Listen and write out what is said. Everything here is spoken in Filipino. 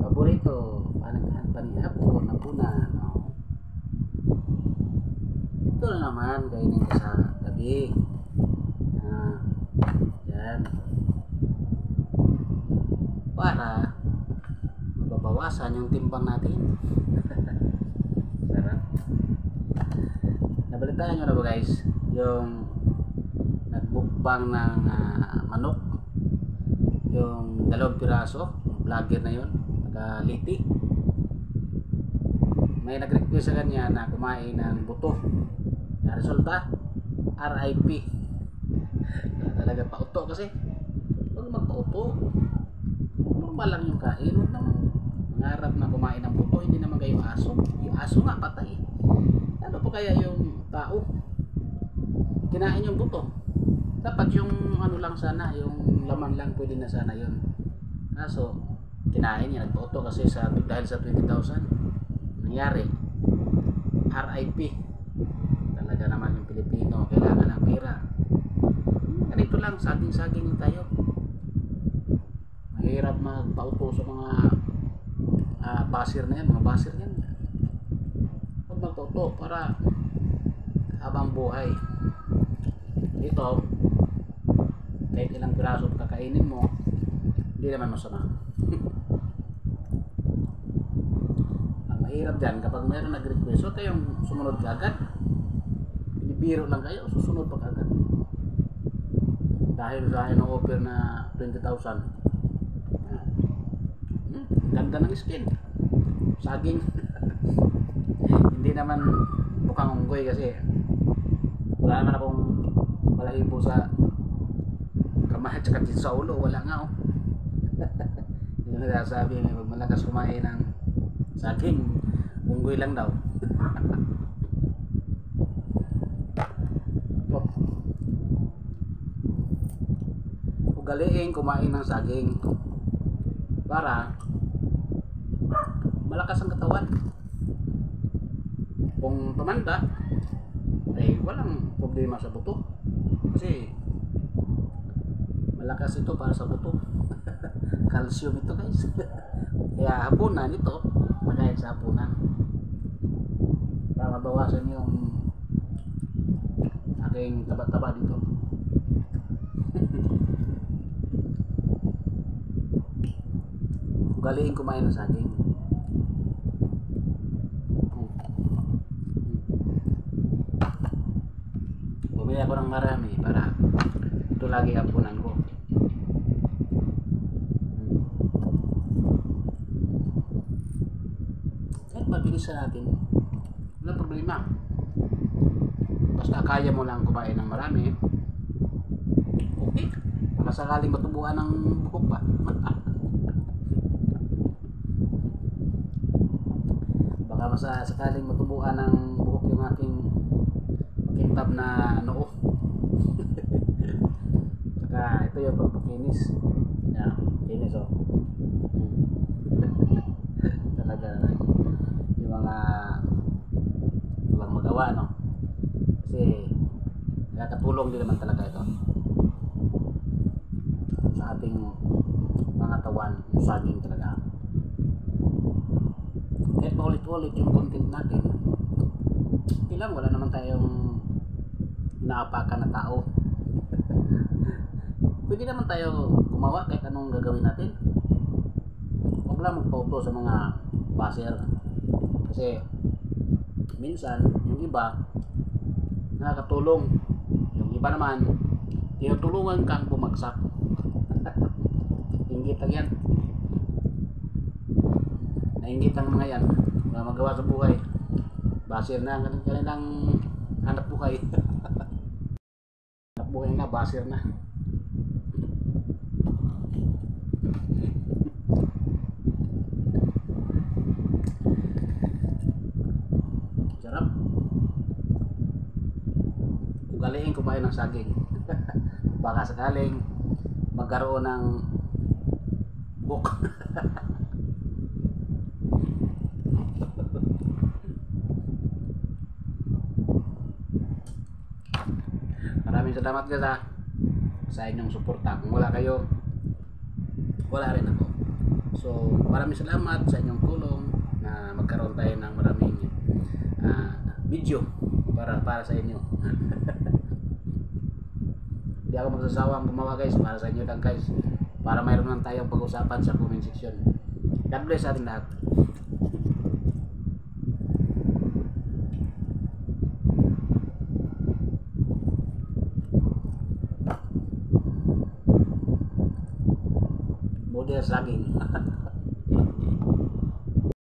Paborito, panaghan panihapon, napunan. No? Ito na naman, kainin ko sa gabi. Ah, yan. Para mababawasan yung timbang natin. Sarap. Nabalitaan nyo na ba guys? Yung nagbukbang ng manok. Yung 2 piraso. Yung vlogger na yun. Nagaliti. May nag-request sa kanya na kumain ng buto. Resulta, RIP. Talaga pauto kasi. Huwag magpauto. Normal lang yung kain. Huwag naman mangarap na kumain ng buto. Hindi naman kayo aso. Yung aso nga patay. Ano po kaya yung tao? Kinain yung buto. Dapat yung ano lang sana, yung laman lang pwede na sana yun. Kaso, kinain niya. Nagpauto kasi dahil sa 20,000. Nangyari, RIP. Talaga naman yung Pilipino kailangan ng pera. Ganito lang, saging-saging tayo. Mahirap magpauto sa mga basir na yan, mga basir yan. Huwag magpauto para habang buhay. Dito, kahit ilang piraso kakainin mo, hindi naman masama. Ang mahirap dyan, kapag mayroon nag-request, huwag kayong sumunod kagad. Binibiro lang kayo, susunod pa kagad. Dahil sa ng offer na 20,000. Ganda ng skin. Saging. Hindi naman mukhang unggoy kasi wala naman akong balahibo sa kamay at saka dito sa ulo. Wala nga oh. Yung sabi may malakas kumain ng saging, unggoy lang daw. Ugaliin kumain ng saging para malakas ang katawan. Kung tumanda ay walang problema sa buto kasi malakas ito para sa buto. Calcium ito guys. Kaya hapunan ito, makain sa hapunan para mabawasan yung aking taba-taba dito. Ugaliin kumain ng saging. Bumili ako ng marami para ito lagi hapunan ko. Kahit mabilisan natin, walang problema. Basta kaya mo lang kumain ng marami, okay. Baka sakaling matubuan ng buhok pa. Baka sakaling matubuan ng buhok yung aking makintab na noo. Saka ito yung pagpakinis. Yan, kinis oh. Talaga yung mga walang magawa no. Kasi nakatulong din naman talaga ito sa ating mga tawan, yung saging talaga. Kahit paulit-ulit yung content natin, okay lang, wala naman tayong inaapakan na tao. Pwede naman tayo gumawa kahit anong gagawin natin. Huwag lang magpauto sa mga baser. Kasi minsan yung iba nakakatulong, yung iba naman tinutulungan kang bumagsak. Inggit lang yan. Nainggit ang mga yan, wala magawa sa buhay. Basir na ang kanilang hanap buhay. Hanap buhay na, basir na. Sarap. Ugaliin kumain ng saging. Baka sakaling magkaroon ng buhok. Maraming salamat guys sa inyong suporta. Kung wala kayo, wala rin ako. So maraming salamat sa inyong tulong na magkaroon tayo ng maraming video para sa inyo. Hindi ako magsasawang gumawa guys para sa inyo lang guys, para mayroon lang tayong pag-usapan sa comment section. God bless sa ating lahat. Model saging.